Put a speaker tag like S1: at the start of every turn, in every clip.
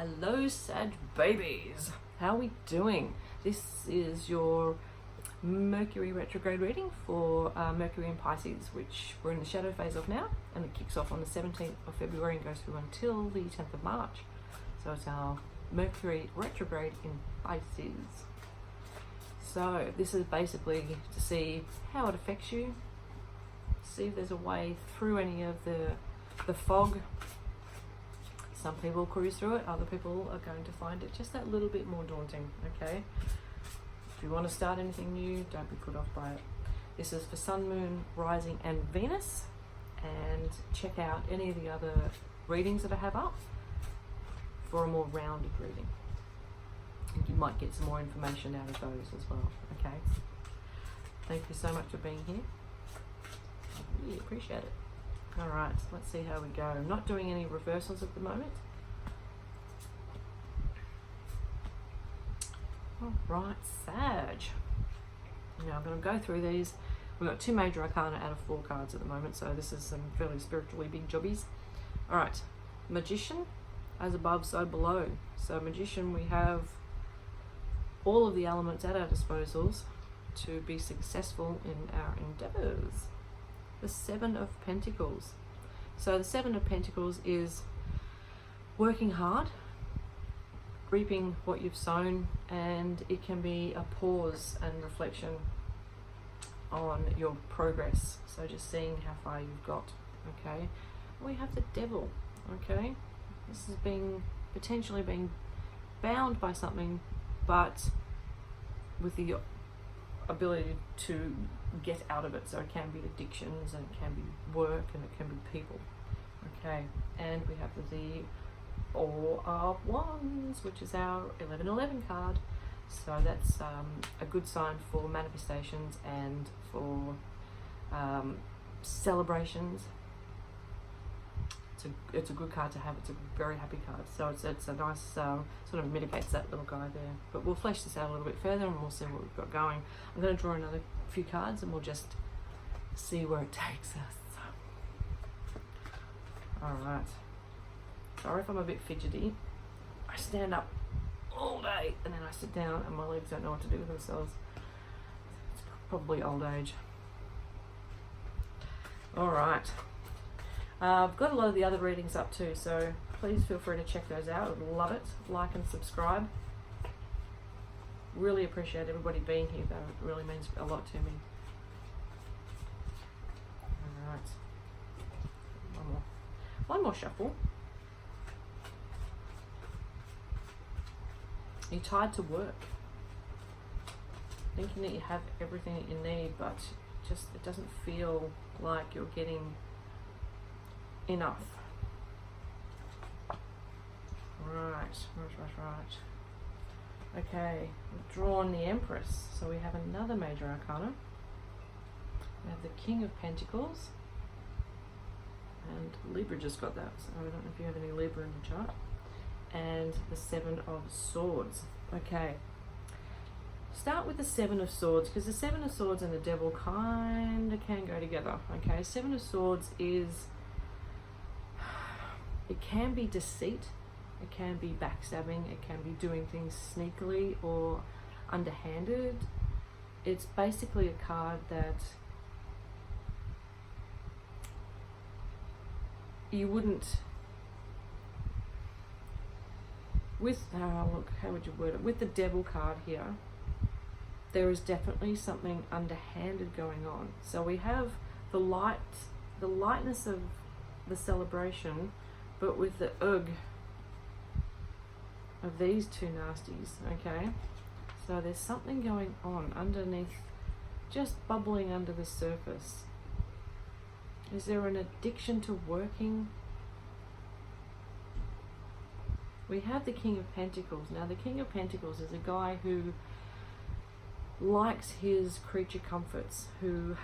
S1: Hello, Sag babies. How are we doing? This is your Mercury retrograde reading for Mercury in Pisces, which we're in the shadow phase of now, and it kicks off on the 17th of February and goes through until the 10th of March. So it's our Mercury retrograde in Pisces. So this is basically to see how it affects you, see if there's a way through any of the fog. Some people cruise through it, other people are going to find it just that little bit more daunting, okay? If you want to start anything new, don't be put off by it. This is for Sun, Moon, Rising and Venus, and check out any of the other readings that I have up for a more rounded reading. And you might get some more information out of those as well, okay? Thank you so much for being here. I really appreciate it. All right, let's see how we go. I'm not doing any reversals at the moment. All right, Sag. Now I'm going to go through these. We've got 2 major arcana out of 4 cards at the moment, so this is some fairly spiritually big jobbies. All right, Magician, as above, so below. So Magician, we have all of the elements at our disposals to be successful in our endeavors. The 7 of Pentacles. So the 7 of Pentacles is working hard, reaping what you've sown, and it can be a pause and reflection on your progress. So just seeing how far you've got, okay? We have the Devil, okay? This is potentially being bound by something, but with the ability to get out of it. So it can be addictions, and it can be work, and it can be people, okay? And we have the Four of Wands, which is our 1111 card. So that's a good sign for manifestations and for celebrations. It's a good card to have. It's a very happy card. So it's a nice, sort of mitigates that little guy there. But we'll flesh this out a little bit further and we'll see what we've got going. I'm going to draw another few cards and we'll just see where it takes us. Alright. Sorry if I'm a bit fidgety. I stand up all day and then I sit down and my legs don't know what to do with themselves. It's probably old age. Alright. I've got a lot of the other readings up too, so please feel free to check those out. I'd love it. Like and subscribe. Really appreciate everybody being here though. It really means a lot to me. Alright. One more shuffle. You're tied to work. Thinking that you have everything that you need, but just it doesn't feel like you're getting enough. Right. Okay, we've drawn the Empress, so we have another major arcana. We have the King of Pentacles, and Libra just got that, so I don't know if you have any Libra in the chart. And the 7 of Swords. Okay, start with the 7 of Swords, because the 7 of Swords and the Devil kind of can go together. Okay, 7 of Swords is, it can be deceit, it can be backstabbing, it can be doing things sneakily or underhanded. It's basically a card that you wouldn't, with, look, how would you word it? With the Devil card here, there is definitely something underhanded going on. So we have the lightness of the celebration, but with the ugh of these 2 nasties, okay? So there's something going on underneath, just bubbling under the surface. Is there an addiction to working? We have the King of Pentacles. Now the King of Pentacles is a guy who likes his creature comforts, who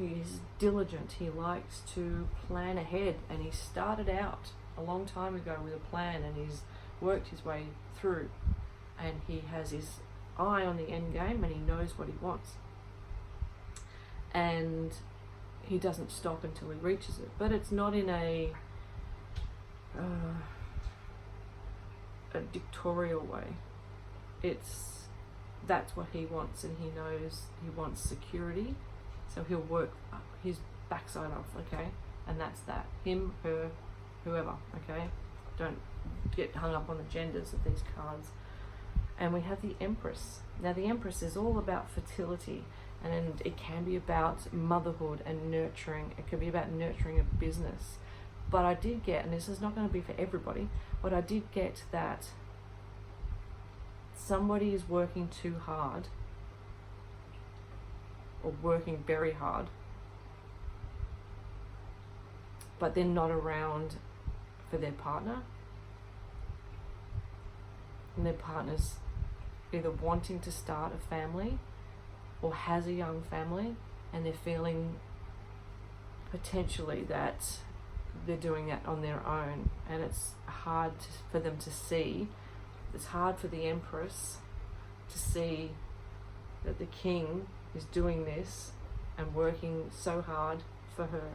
S1: is diligent, he likes to plan ahead, and he started out a long time ago with a plan and he's worked his way through, and he has his eye on the end game and he knows what he wants, and he doesn't stop until he reaches it. But it's not in a a dictatorial way. That's what he wants, and he knows he wants security, so he'll work his backside off, okay? And that's that. Him, her, whoever, okay? Don't get hung up on the genders of these cards. And we have the Empress. Now the Empress is all about fertility, and it can be about motherhood and nurturing. It can be about nurturing a business. But I did get, and this is not going to be for everybody, but I did get that somebody is working too hard, or working very hard, but they're not around for their partner, and their partner's either wanting to start a family or has a young family, and they're feeling potentially that they're doing that on their own, and it's hard for them to see. It's hard for the Empress to see that the King is doing this and working so hard for her.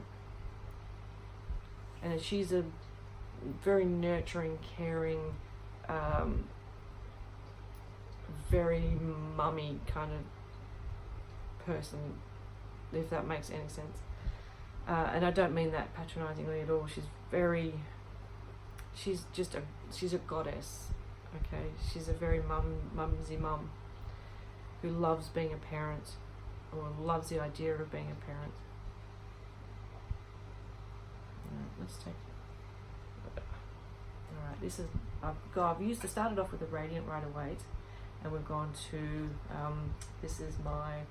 S1: And she's a very nurturing, caring, very mummy kind of person, if that makes any sense. And I don't mean that patronizingly at all. She's a goddess. Okay, she's a very mumsy mum who loves being a parent, or loves the idea of being a parent. Let's take. All right, this is I've started off with the Radiant Rider-Waite, and we've gone to this is my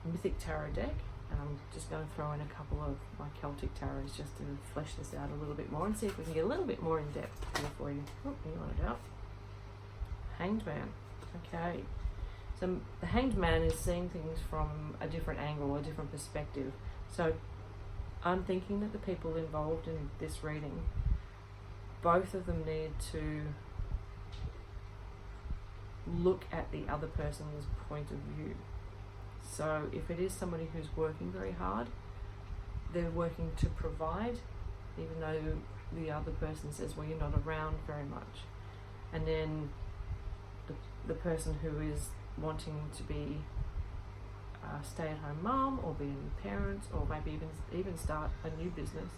S1: Mythic Tarot deck, and I'm just going to throw in a couple of my Celtic tarots just to flesh this out a little bit more and see if we can get a little bit more in depth here for you. Oh, you want it out? Hanged Man. Okay, so the Hanged Man is seeing things from a different angle, a different perspective. So I'm thinking that the people involved in this reading, both of them need to look at the other person's point of view. So if it is somebody who's working very hard, they're working to provide, even though the other person says, well, you're not around very much. And then the person who is wanting to be a stay-at-home mum, or be a parent, or maybe even start a new business,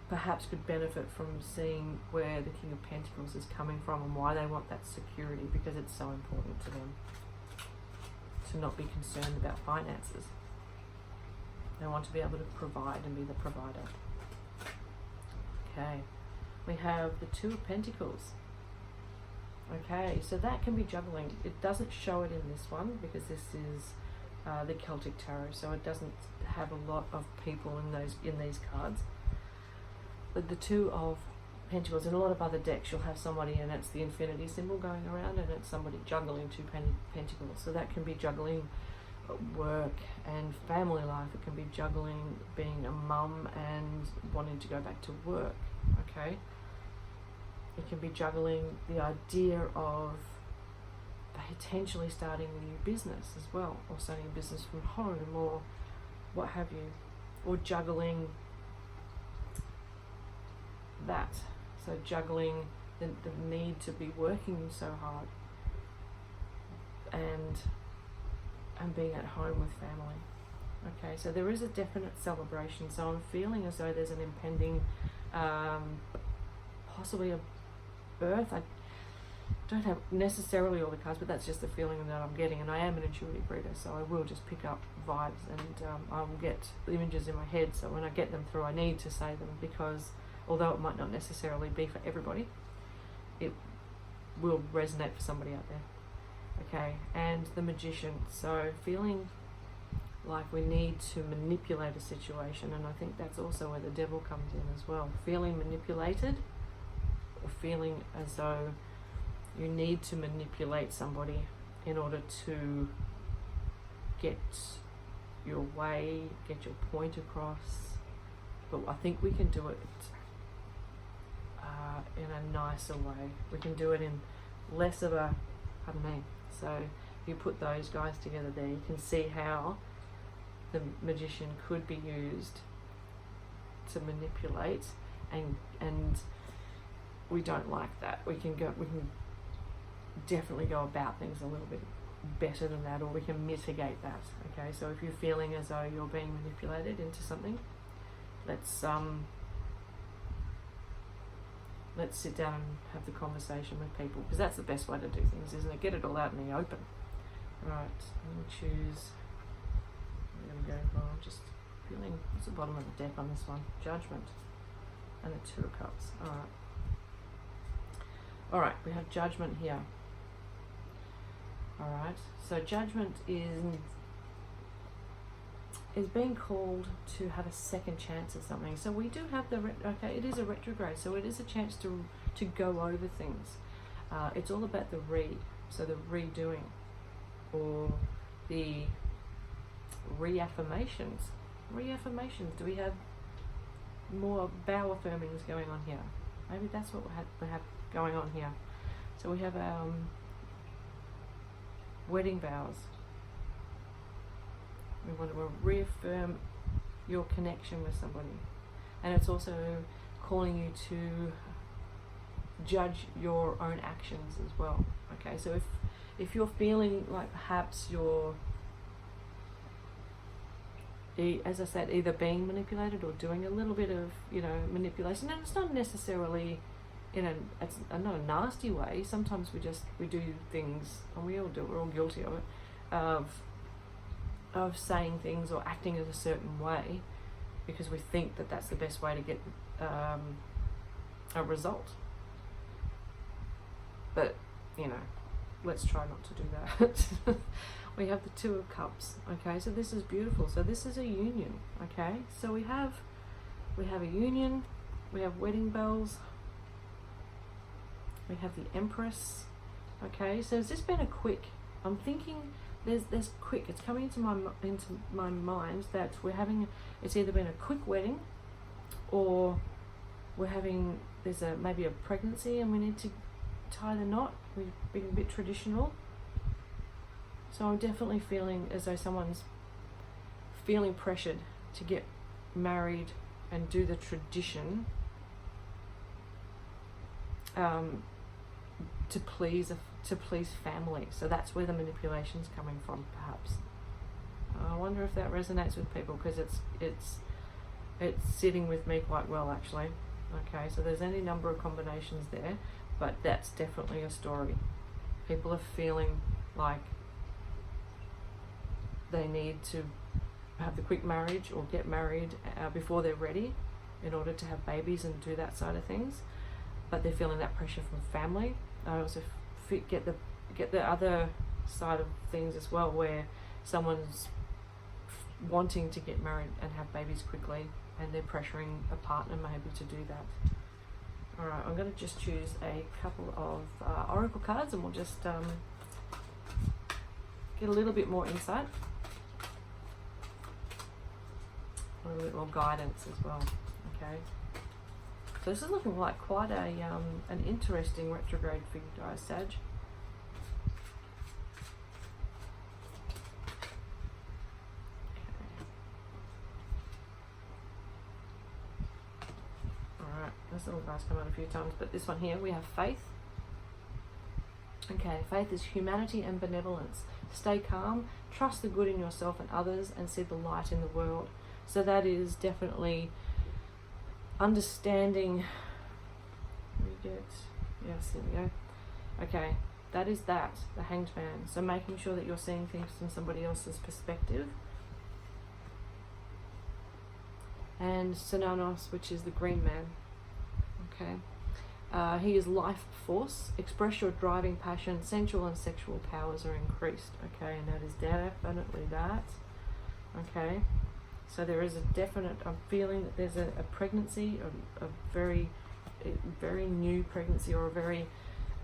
S1: perhaps could benefit from seeing where the King of Pentacles is coming from and why they want that security, because it's so important to them to not be concerned about finances. They want to be able to provide and be the provider. Okay, we have the Two of Pentacles. Okay, so that can be juggling. It doesn't show it in this one because this is the Celtic Tarot, so it doesn't have a lot of people in these cards. But the Two of Pentacles, in a lot of other decks, you'll have somebody, and it's the infinity symbol going around, and it's somebody juggling two pentacles. So that can be juggling work and family life. It can be juggling being a mum and wanting to go back to work. Okay. It can be juggling the idea of potentially starting a new business as well, or starting a business from home, or what have you, or juggling that. So juggling the need to be working so hard and being at home with family. Okay, so there is a definite celebration. So I'm feeling as though there's an impending, possibly a birth. I don't have necessarily all the cards, but that's just the feeling that I'm getting, and I am an intuitive reader, so I will just pick up vibes, and I will get the images in my head, so when I get them through I need to say them, because although it might not necessarily be for everybody, it will resonate for somebody out there. Okay, and the Magician. So feeling like we need to manipulate a situation, and I think that's also where the Devil comes in as well. Feeling manipulated, or feeling as though you need to manipulate somebody in order to get your way, get your point across. But I think we can do it in a nicer way. We can do it in less of a, pardon me. So if you put those guys together there, you can see how the Magician could be used to manipulate and we don't like that. We can definitely go about things a little bit better than that, or we can mitigate that. Okay, so if you're feeling as though you're being manipulated into something, let's sit down and have the conversation with people, because that's the best way to do things, isn't it? Get it all out in the open. Right, I'm going to choose, I'm going to go, well, I'm just feeling, what's the bottom of the deck on this one? Judgment and the Two of Cups. Alright, we have Judgment here. Alright, so Judgment is being called to have a second chance at something. So we do have the, okay, it is a retrograde, so it is a chance to go over things. It's all about the so the redoing, or the reaffirmations. Do we have more vow affirmings going on here? Maybe that's what we have going on here. So we have wedding vows. We want to reaffirm your connection with somebody, and it's also calling you to judge your own actions as well. Okay, so if you're feeling like perhaps you're, as I said, either being manipulated or doing a little bit of, manipulation, and it's not necessarily it's not a nasty way. Sometimes we do things, and we all do it, we're all guilty of it, of saying things or acting in a certain way because we think that that's the best way to get a result. But let's try not to do that. We have the Two of Cups. Okay, so this is beautiful. So this is a union. Okay, so we have a union, we have wedding bells, we have the Empress. Okay, so has this been a quick, I'm thinking there's quick, it's coming into my mind that it's either been a quick wedding, or there's maybe a pregnancy and we need to tie the knot. We've been a bit traditional. So I'm definitely feeling as though someone's feeling pressured to get married and do the tradition, to please family. So that's where the manipulation's coming from, perhaps. I wonder if that resonates with people, because it's sitting with me quite well, actually. Okay, so there's any number of combinations there, but that's definitely a story. People are feeling like they need to have the quick marriage or get married before they're ready in order to have babies and do that side of things, but they're feeling that pressure from family. I also get the other side of things as well, where someone's wanting to get married and have babies quickly, and they're pressuring a partner maybe to do that. Alright, I'm going to just choose a couple of oracle cards, and we'll just get a little bit more insight, a little bit more guidance as well. Okay, so this is looking like quite an interesting retrograde for you guys, Sag. This little guy's come out a few times, but this one here, we have faith. Okay, faith is humanity and benevolence. Stay calm, trust the good in yourself and others, and see the light in the world. So that is definitely understanding. Yes, there we go. Okay, that is the Hanged Man. So making sure that you're seeing things from somebody else's perspective. And Sonanos, which is the Green Man. Okay, he is life force. Express your driving passion. Sensual and sexual powers are increased. Okay, and that is definitely that. Okay, so there is a definite, I'm feeling that there's a pregnancy, a very new pregnancy, or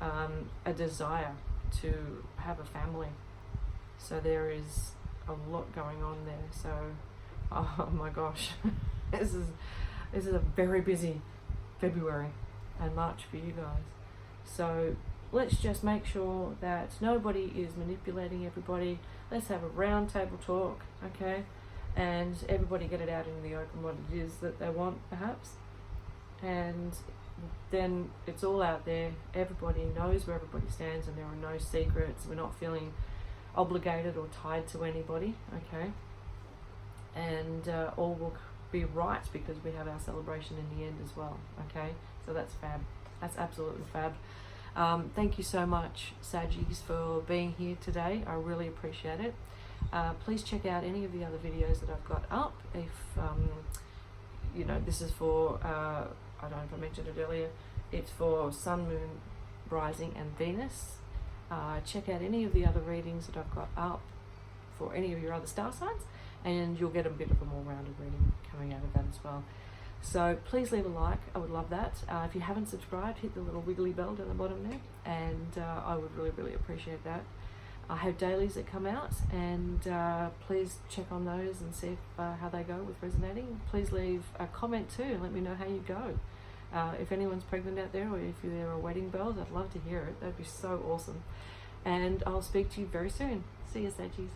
S1: a desire to have a family. So there is a lot going on there. So, oh my gosh, this is a very busy February and March for you guys. So let's just make sure that nobody is manipulating everybody. Let's have a round table talk, okay? And everybody get it out in the open what it is that they want, perhaps. And then it's all out there. Everybody knows where everybody stands, and there are no secrets. We're not feeling obligated or tied to anybody, okay? And all will be right because we have our celebration in the end as well, okay? So that's fab. That's absolutely fab. Thank you so much, Saggies, for being here today. I really appreciate it. Please check out any of the other videos that I've got up. If you know, this is for I don't know if I mentioned it earlier, it's for Sun, Moon, Rising and Venus. Check out any of the other readings that I've got up for any of your other star signs, and you'll get a bit of a more rounded reading coming out of that as well. So please leave a like, I would love that. If you haven't subscribed, hit the little wiggly bell down the bottom there, and I would really appreciate that. I have dailies that come out, and please check on those and see if, how they go with resonating. Please leave a comment too and let me know how you go. If anyone's pregnant out there, or if there are wedding bells, I'd love to hear it. That'd be so awesome. And I'll speak to you very soon. See you, Saggies.